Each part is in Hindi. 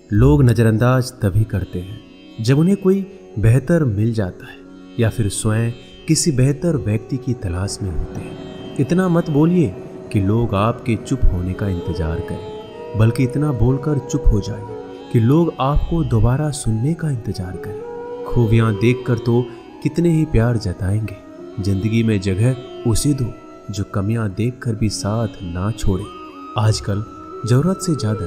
लोग नज़रअंदाज तभी करते हैं जब उन्हें कोई बेहतर मिल जाता है या फिर स्वयं किसी बेहतर व्यक्ति की तलाश में होते हैं। इतना मत बोलिए कि लोग आपके चुप होने का इंतजार करें, बल्कि इतना बोलकर चुप हो जाइए कि लोग आपको दोबारा सुनने का इंतजार करें। खूबियाँ देखकर तो कितने ही प्यार जताएंगे। जिंदगी में जगह उसे दो जो कमियां देखकर भी साथ ना छोड़े। आजकल जरूरत से ज्यादा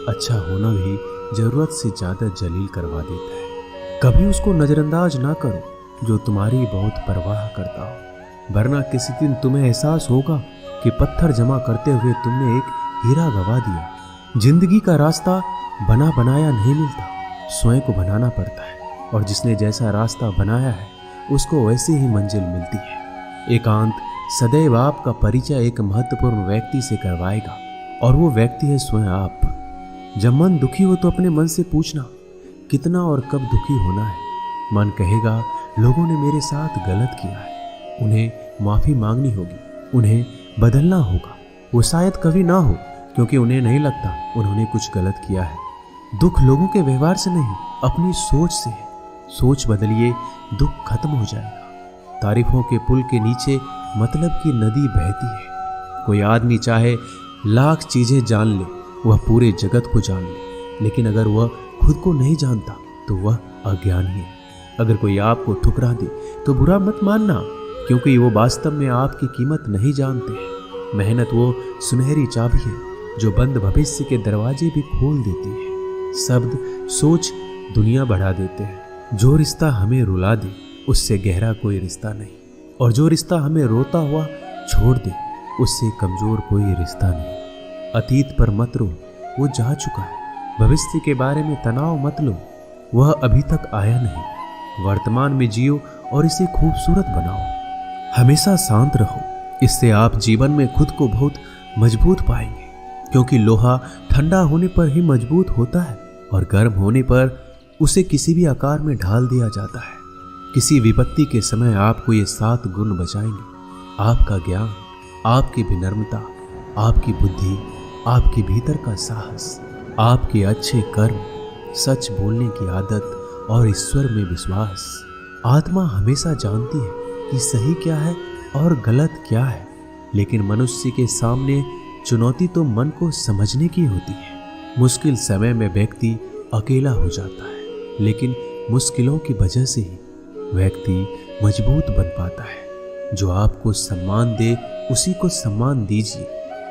अच्छा होना भी जरूरत से ज्यादा जलील करवा देता है। कभी उसको नजरअंदाज ना करो जो तुम्हारी बहुत परवाह करता हो, वरना किसी दिन तुम्हें एहसास होगा कि पत्थर जमा करते हुए तुमने एक हीरा गवा दिया। जिंदगी का रास्ता बना बनाया नहीं मिलता, स्वयं को बनाना पड़ता है, और जिसने जैसा रास्ता बनाया है उसको वैसी ही मंजिल मिलती है। एकांत सदैव आपका परिचय एक महत्वपूर्ण व्यक्ति से करवाएगा, और वो व्यक्ति है स्वयं आप। जब मन दुखी हो तो अपने मन से पूछना कितना और कब दुखी होना है। मन कहेगा लोगों ने मेरे साथ गलत किया है, उन्हें माफ़ी मांगनी होगी, उन्हें बदलना होगा। वो शायद कभी ना हो, क्योंकि उन्हें नहीं लगता उन्होंने कुछ गलत किया है। दुख लोगों के व्यवहार से नहीं, अपनी सोच से है। सोच बदलिए, दुख खत्म हो जाएगा। तारीफों के पुल के नीचे मतलब की नदी बहती है। कोई आदमी चाहे लाख चीजें जान ले, वह पूरे जगत को जान ले, लेकिन अगर वह खुद को नहीं जानता तो वह अज्ञानी है। अगर कोई आपको ठुकरा दे तो बुरा मत मानना, क्योंकि वो वास्तव में आपकी कीमत नहीं जानते हैं। मेहनत वो सुनहरी चाबी है जो बंद भविष्य के दरवाजे भी खोल देती है। शब्द सोच दुनिया बढ़ा देते हैं। जो रिश्ता हमें रुला दे उससे गहरा कोई रिश्ता नहीं, और जो रिश्ता हमें रोता हुआ छोड़ दे उससे कमजोर कोई रिश्ता नहीं। अतीत पर मत रो, वो जा चुका है। भविष्य के बारे में तनाव मत लो, वह अभी तक आया नहीं। वर्तमान में जियो और इसे खूबसूरत बनाओ। हमेशा शांत रहो, इससे आप जीवन में खुद को बहुत मजबूत पाएंगे, क्योंकि लोहा ठंडा होने पर ही मजबूत होता है, और गर्म होने पर उसे किसी भी आकार में ढाल दिया जाता है। किसी विपत्ति के समय आपको ये 7 गुण बचाएंगे: आपका ज्ञान, आपकी विनम्रता, आपकी बुद्धि, आपके भीतर का साहस, आपके अच्छे कर्म, सच बोलने की आदत और ईश्वर में विश्वास। आत्मा हमेशा जानती है कि सही क्या है और गलत क्या है, लेकिन मनुष्य के सामने चुनौती तो मन को समझने की होती है। मुश्किल समय में व्यक्ति अकेला हो जाता है, लेकिन मुश्किलों की वजह से ही व्यक्ति मजबूत बन पाता है। जो आपको सम्मान दे उसी को सम्मान दीजिए।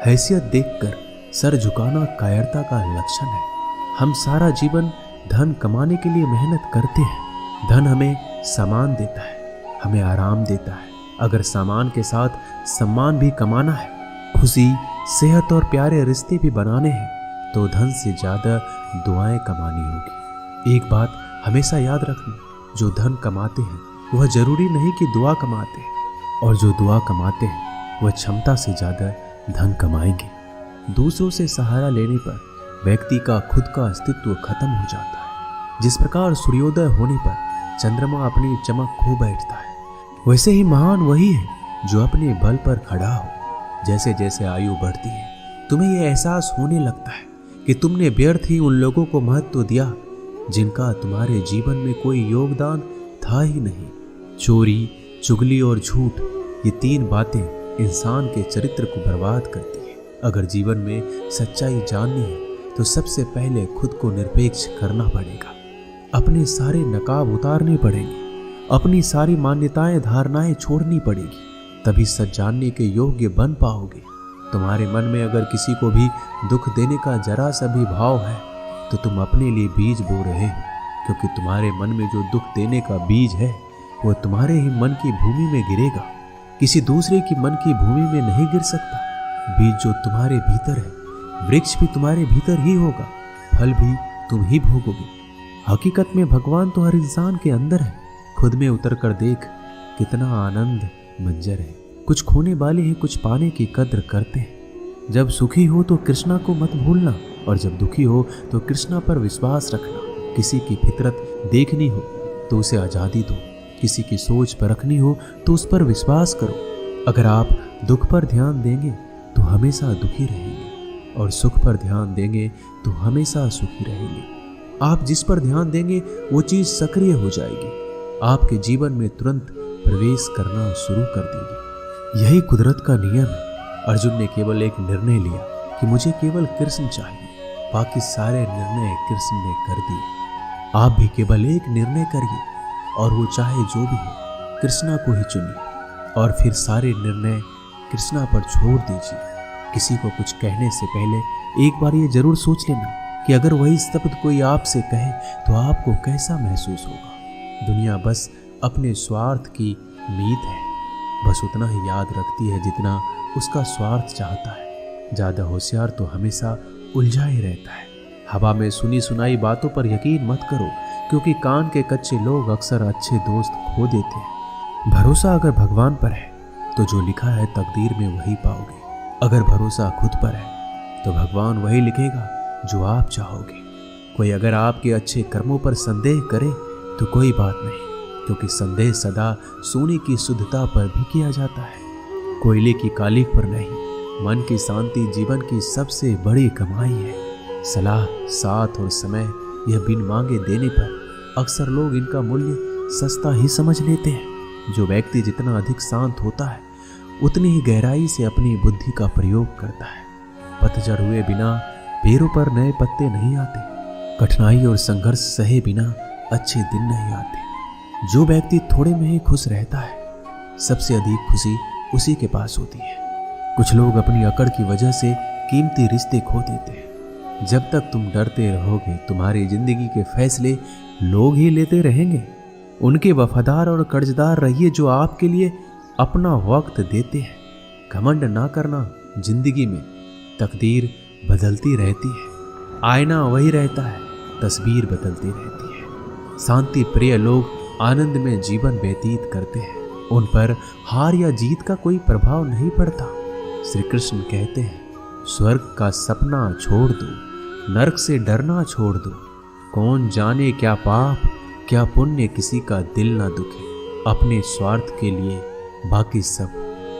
हैसियत देखकर सर झुकाना कायरता का लक्षण है। हम सारा जीवन धन कमाने के लिए मेहनत करते हैं। धन हमें सामान देता है, हमें आराम देता है। अगर सामान के साथ सम्मान भी कमाना है, खुशी, सेहत और प्यारे रिश्ते भी बनाने हैं, तो धन से ज्यादा दुआएं कमानी होगी। एक बात हमेशा याद रखना, जो धन कमाते हैं वह जरूरी नहीं कि दुआ कमाते हैं, और जो दुआ कमाते हैं वह क्षमता से ज्यादा धन कमाएंगे। दूसरों से सहारा लेने पर व्यक्ति का खुद का अस्तित्व खत्म हो जाता है। जिस प्रकार सूर्योदय होने पर चंद्रमा अपनी चमक खो बैठता है, वैसे ही महान वही है जो अपने बल पर खड़ा हो। जैसे जैसे आयु बढ़ती है तुम्हें यह एहसास होने लगता है कि तुमने व्यर्थ ही उन लोगों को महत्व दिया जिनका तुम्हारे जीवन में कोई योगदान था ही नहीं। चोरी, चुगली और झूठ, ये 3 बातें इंसान के चरित्र को बर्बाद करती है। अगर जीवन में सच्चाई जाननी है तो सबसे पहले खुद को निरपेक्ष करना पड़ेगा। अपने सारे नकाब उतारने पड़ेंगे, अपनी सारी मान्यताएं धारणाएं छोड़नी पड़ेगी, तभी सच जानने के योग्य बन पाओगे। तुम्हारे मन में अगर किसी को भी दुख देने का जरा सा भी भाव है तो तुम अपने लिए बीज बो रहे हो, क्योंकि तुम्हारे मन में जो दुख देने का बीज है वह तुम्हारे ही मन की भूमि में गिरेगा। किसी दूसरे की मन की भूमि में नहीं गिर सकता। बीज जो तुम्हारे भीतर है, वृक्ष भी तुम्हारे भीतर ही होगा, फल भी तुम ही भोगोगे। हकीकत में भगवान तो हर इंसान के अंदर है। खुद में उतर कर देख कितना आनंद मंजर है। कुछ खोने वाले हैं, कुछ पाने की कद्र करते हैं। जब सुखी हो तो कृष्णा को मत भूलना, और जब दुखी हो तो कृष्णा पर विश्वास रखना। किसी की फितरत देखनी हो तो उसे आज़ादी दो, किसी की सोच परखनी हो तो उस पर विश्वास करो। अगर आप दुख पर ध्यान देंगे तो हमेशा दुखी रहेंगे, और सुख पर ध्यान देंगे तो हमेशा सुखी रहेंगे। आप जिस पर ध्यान देंगे वो चीज सक्रिय हो जाएगी, आपके जीवन में तुरंत प्रवेश करना शुरू कर देगी। यही कुदरत का नियम है। अर्जुन ने केवल एक निर्णय लिया कि मुझे केवल कृष्ण चाहिए, बाकी सारे निर्णय कृष्ण ने कर दिए। आप भी केवल एक निर्णय करिए और वो चाहे जो भी हो, कृष्णा को ही चुनिए और फिर सारे निर्णय कृष्णा पर छोड़ दीजिए। किसी को कुछ कहने से पहले एक बार ये जरूर सोच लेना कि अगर वही शब्द कोई आपसे कहे तो आपको कैसा महसूस होगा। दुनिया बस अपने स्वार्थ की मीत है, बस उतना ही याद रखती है जितना उसका स्वार्थ चाहता है। ज्यादा होशियार तो हमेशा उलझा ही रहता है। हवा में सुनी सुनाई बातों पर यकीन मत करो, क्योंकि कान के कच्चे लोग अक्सर अच्छे दोस्त खो देते हैं। भरोसा अगर भगवान पर है तो जो लिखा है तकदीर में वही पाओगे। अगर भरोसा खुद पर है तो भगवान वही लिखेगा जो आप चाहोगे। कोई अगर आपके अच्छे कर्मों पर संदेह करे तो कोई बात नहीं, क्योंकि संदेह सदा सोने की शुद्धता पर भी किया जाता है, कोयले की कालिख पर नहीं। मन की शांति जीवन की सबसे बड़ी कमाई है। सलाह, साथ और समय यह बिन मांगे देने पर अक्सर लोग इनका मूल्य सस्ता ही समझ लेते हैं। जो व्यक्ति जितना अधिक शांत होता है उतनी ही गहराई से अपनी बुद्धि का प्रयोग करता है। पतझड़ हुए बिना पेड़ों पर नए पत्ते नहीं आते, कठिनाई और संघर्ष सहे बिना अच्छे दिन नहीं आते। जो व्यक्ति थोड़े में ही खुश रहता है, सबसे अधिक खुशी उसी के पास होती है। कुछ लोग अपनी अकड़ की वजह से कीमती रिश्ते खो देते हैं। जब तक तुम डरते रहोगे, तुम्हारी जिंदगी के फैसले लोग ही लेते रहेंगे। उनके वफादार और कर्जदार रहिए जो आपके लिए अपना वक्त देते हैं। घमंड ना करना, जिंदगी में तकदीर बदलती रहती है, आईना वही रहता है, तस्वीर बदलती रहती है। शांति प्रिय लोग आनंद में जीवन व्यतीत करते हैं, उन पर हार या जीत का कोई प्रभाव नहीं पड़ता। श्री कृष्ण कहते हैं, स्वर्ग का सपना छोड़ दो, नरक से डरना छोड़ दो। कौन जाने क्या पाप क्या पुण्य किसी का दिल ना दुखे। अपने स्वार्थ के लिए बाकी सब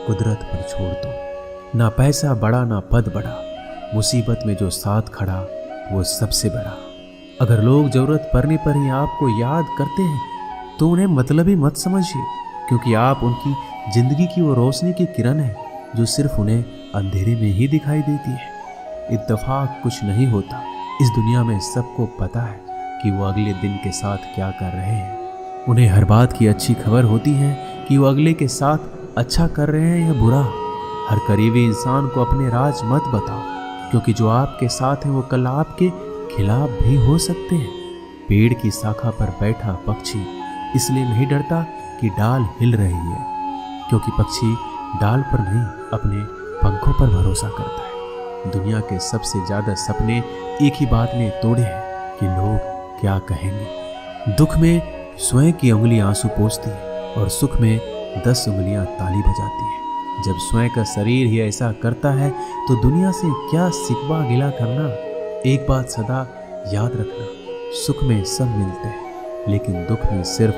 कुदरत पर छोड़ दो। ना पैसा बड़ा ना पद बड़ा, मुसीबत में जो साथ खड़ा वो सबसे बड़ा। अगर लोग जरूरत पड़ने पर ही आपको याद करते हैं तो उन्हें मतलबी मत समझिए, क्योंकि आप उनकी जिंदगी की वो रोशनी की किरण है जो सिर्फ उन्हें अंधेरे में ही दिखाई देती है। इत्तेफाक कुछ नहीं होता। इस दुनिया में सबको पता है कि वो अगले दिन के साथ क्या कर रहे हैं। उन्हें हर बात की अच्छी खबर होती है कि वो अगले के साथ अच्छा कर रहे हैं या बुरा। हर करीबी इंसान को अपने राज मत बताओ, क्योंकि जो आपके साथ हैं वो कल आपके खिलाफ भी हो सकते हैं। पेड़ की शाखा पर बैठा पक्षी इसलिए नहीं डरता कि डाल हिल रही है, क्योंकि पक्षी डाल पर नहीं अपने पंखों पर भरोसा करता है। दुनिया के सबसे ज्यादा सपने एक ही बात ने तोड़े हैं कि लोग क्या कहेंगे। दुख में स्वयं की उंगली आंसू पोंछती है और सुख में 10 उंगलियां ताली बजाती है। जब स्वयं का शरीर ही ऐसा करता है तो दुनिया से क्या सिकवा गिला करना। एक बात सदा याद रखना, सुख में सब मिलते हैं, लेकिन दुख में सिर्फ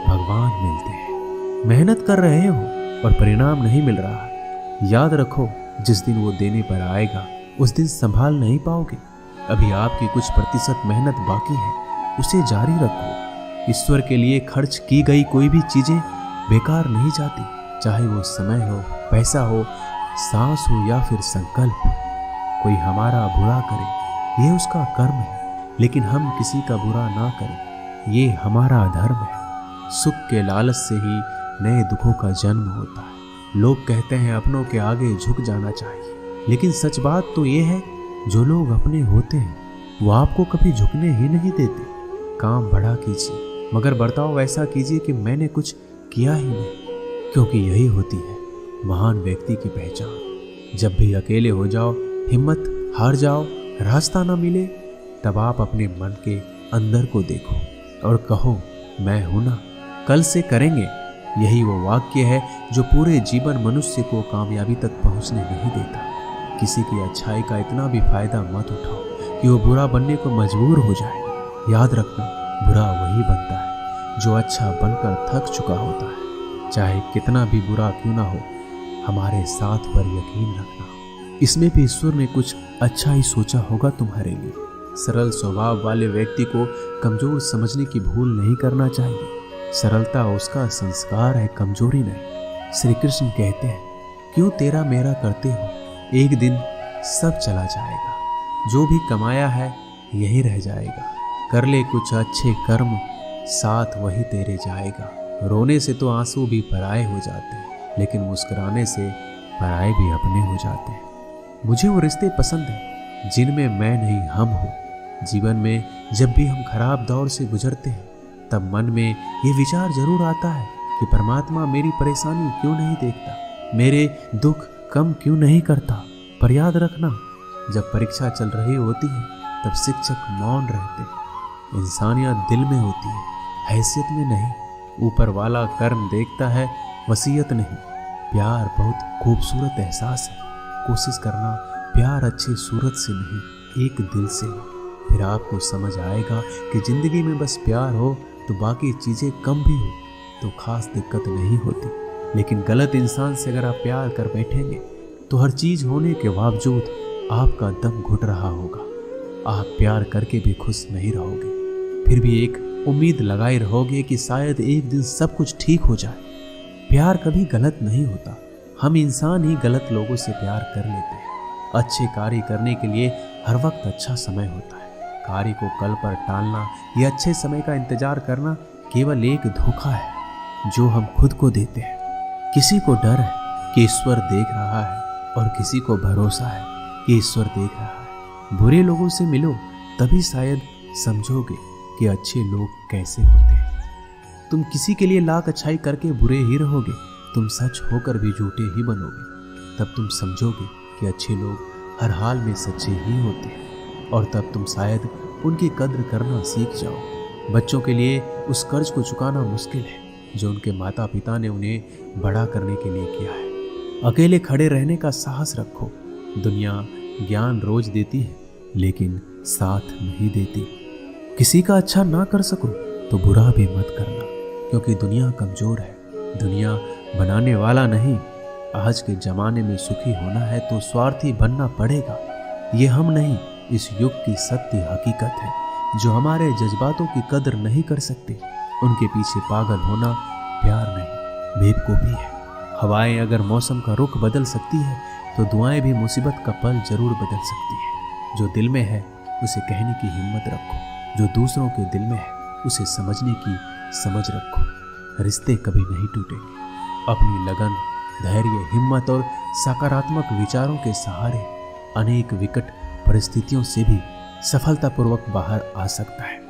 भगवान मिलते हैं। मेहनत कर रहे हो और परिणाम नहीं मिल रहा, याद रखो जिस दिन वो देने पर आएगा उस दिन संभाल नहीं पाओगे। अभी आपकी कुछ प्रतिशत मेहनत बाकी है, उसे जारी रखो। ईश्वर के लिए खर्च की गई कोई भी चीजें बेकार नहीं जाती, चाहे वो समय हो, पैसा हो, सांस हो या फिर संकल्प। कोई हमारा बुरा करे ये उसका कर्म है, लेकिन हम किसी का बुरा ना करें ये हमारा धर्म है। सुख के लालच से ही नए दुखों का जन्म होता है। लोग कहते हैं अपनों के आगे झुक जाना चाहिए, लेकिन सच बात तो ये है जो लोग अपने होते हैं वो आपको कभी झुकने ही नहीं देते। काम बड़ा कीजिए मगर बर्ताव ऐसा कीजिए कि मैंने कुछ किया ही नहीं, क्योंकि यही होती है महान व्यक्ति की पहचान। जब भी अकेले हो जाओ, हिम्मत हार जाओ, रास्ता ना मिले, तब आप अपने मन के अंदर को देखो और कहो मैं हूं ना, कल से करेंगे। यही वो वाक्य है जो पूरे जीवन मनुष्य को कामयाबी तक पहुंचने नहीं देता। किसी की अच्छाई का इतना भी फायदा मत उठाओ कि वो बुरा बनने को मजबूर हो जाए। याद रखना, बुरा वही बनता है जो अच्छा बनकर थक चुका होता है। चाहे कितना भी बुरा क्यों ना हो, हमारे साथ पर यकीन रखना, इसमें भी ईश्वर ने कुछ अच्छा ही सोचा होगा तुम्हारे लिए। सरल स्वभाव वाले व्यक्ति को कमजोर समझने की भूल नहीं करना चाहिए। सरलता उसका संस्कार है, कमजोरी नहीं। श्री कृष्ण कहते हैं, क्यों तेरा मेरा करते हो, एक दिन सब चला जाएगा। जो भी कमाया है यही रह जाएगा। कर ले कुछ अच्छे कर्म, साथ वही तेरे जाएगा। रोने से तो आंसू भी पराए हो जाते हैं, लेकिन मुस्कुराने से पराए भी अपने हो जाते हैं। मुझे वो रिश्ते पसंद हैं जिनमें मैं नहीं हम हो। जीवन में जब भी हम खराब दौर से गुजरते हैं, तब मन में ये विचार जरूर आता है कि परमात्मा मेरी परेशानी क्यों नहीं देखता, मेरे दुख कम क्यों नहीं करता। पर याद रखना, जब परीक्षा चल रही होती है तब शिक्षक मौन रहते हैं। इंसानियत दिल में होती है, हैसियत में नहीं। ऊपर वाला कर्म देखता है, वसीयत नहीं। प्यार बहुत खूबसूरत एहसास है। कोशिश करना प्यार अच्छी सूरत से नहीं, एक दिल से हो। फिर आपको समझ आएगा कि जिंदगी में बस प्यार हो तो बाकी चीज़ें कम भी हो तो खास दिक्कत नहीं होती। लेकिन गलत इंसान से अगर आप प्यार कर बैठेंगे तो हर चीज़ होने के बावजूद आपका दम घुट रहा होगा। आप प्यार करके भी खुश नहीं रहोगे, फिर भी एक उम्मीद लगाए रहोगे कि शायद एक दिन सब कुछ ठीक हो जाए। प्यार कभी गलत नहीं होता, हम इंसान ही गलत लोगों से प्यार कर लेते हैं। अच्छे कार्य करने के लिए हर वक्त अच्छा समय होता है। कार्य को कल पर टालना या अच्छे समय का इंतजार करना केवल एक धोखा है जो हम खुद को देते हैं। किसी को डर है कि ईश्वर देख रहा है और किसी को भरोसा है कि ईश्वर देख रहा है। बुरे लोगों से मिलो तभी शायद समझोगे कि अच्छे लोग कैसे होते हैं। तुम किसी के लिए लाख अच्छाई करके बुरे ही रहोगे, तुम सच होकर भी झूठे ही बनोगे। तब तुम समझोगे कि अच्छे लोग हर हाल में सच्चे ही होते हैं, और तब तुम शायद उनकी कद्र करना सीख जाओ। बच्चों के लिए उस कर्ज को चुकाना मुश्किल है जो उनके माता पिता ने उन्हें बड़ा करने के लिए किया है। अकेले खड़े रहने का साहस रखो। दुनिया ज्ञान रोज देती है लेकिन साथ नहीं देती। किसी का अच्छा ना कर सको तो बुरा भी मत करना, क्योंकि दुनिया कमजोर है, दुनिया बनाने वाला नहीं। आज के जमाने में सुखी होना है तो स्वार्थी बनना पड़ेगा। ये हम नहीं, इस युग की सत्य हकीकत है। जो हमारे जज्बातों की कदर नहीं कर सकते, उनके पीछे पागल होना प्यार नहीं, बेवकूफ़ी है। हवाएं अगर मौसम का रुख बदल सकती है तो दुआएं भी मुसीबत का पल जरूर बदल सकती है। जो दिल में है उसे कहने की हिम्मत रखो, जो दूसरों के दिल में है उसे समझने की समझ रखो। रिश्ते कभी नहीं टूटेंगे। अपनी लगन, धैर्य, हिम्मत और सकारात्मक विचारों के सहारे अनेक विकट परिस्थितियों से भी सफलतापूर्वक बाहर आ सकता है।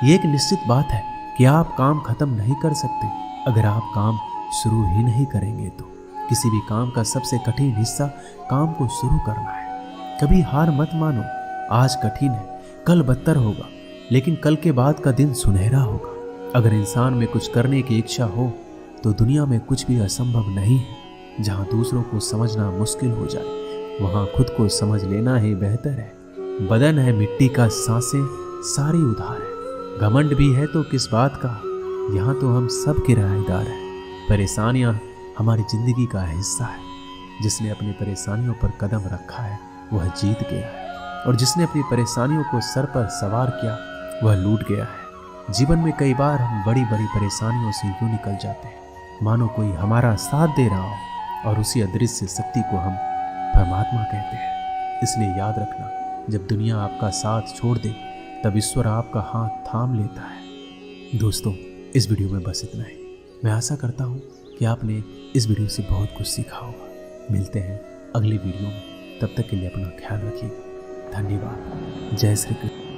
ये एक निश्चित बात है कि आप काम खत्म नहीं कर सकते अगर आप काम शुरू ही नहीं करेंगे तो। किसी भी काम का सबसे कठिन हिस्सा काम को शुरू करना है। कभी हार मत मानो। आज कठिन है, कल बदतर होगा, लेकिन कल के बाद का दिन सुनहरा होगा। अगर इंसान में कुछ करने की इच्छा हो तो दुनिया में कुछ भी असंभव नहीं है। जहाँ दूसरों को समझना मुश्किल हो जाए वहाँ खुद को समझ लेना ही बेहतर है। बदन है मिट्टी का, सांसें सारी उधार है। घमंड भी है तो किस बात का, यहाँ तो हम सब किराएदार हैं। परेशानियाँ हमारी जिंदगी का हिस्सा है। जिसने अपनी परेशानियों पर कदम रखा है वह जीत गया है, और जिसने अपनी परेशानियों को सर पर सवार किया वह लूट गया है। जीवन में कई बार हम बड़ी बड़ी परेशानियों से यूं निकल जाते हैं मानो कोई हमारा साथ दे रहा हो, और उसी अदृश्य शक्ति को हम परमात्मा कहते हैं। इसलिए याद रखना, जब दुनिया आपका साथ छोड़ दे तब ईश्वर आपका हाथ थाम लेता है। दोस्तों, इस वीडियो में बस इतना ही। मैं आशा करता हूँ कि आपने इस वीडियो से बहुत कुछ सीखा होगा। मिलते हैं अगली वीडियो में, तब तक के लिए अपना ख्याल रखिए। धन्यवाद। जय श्री कृष्ण।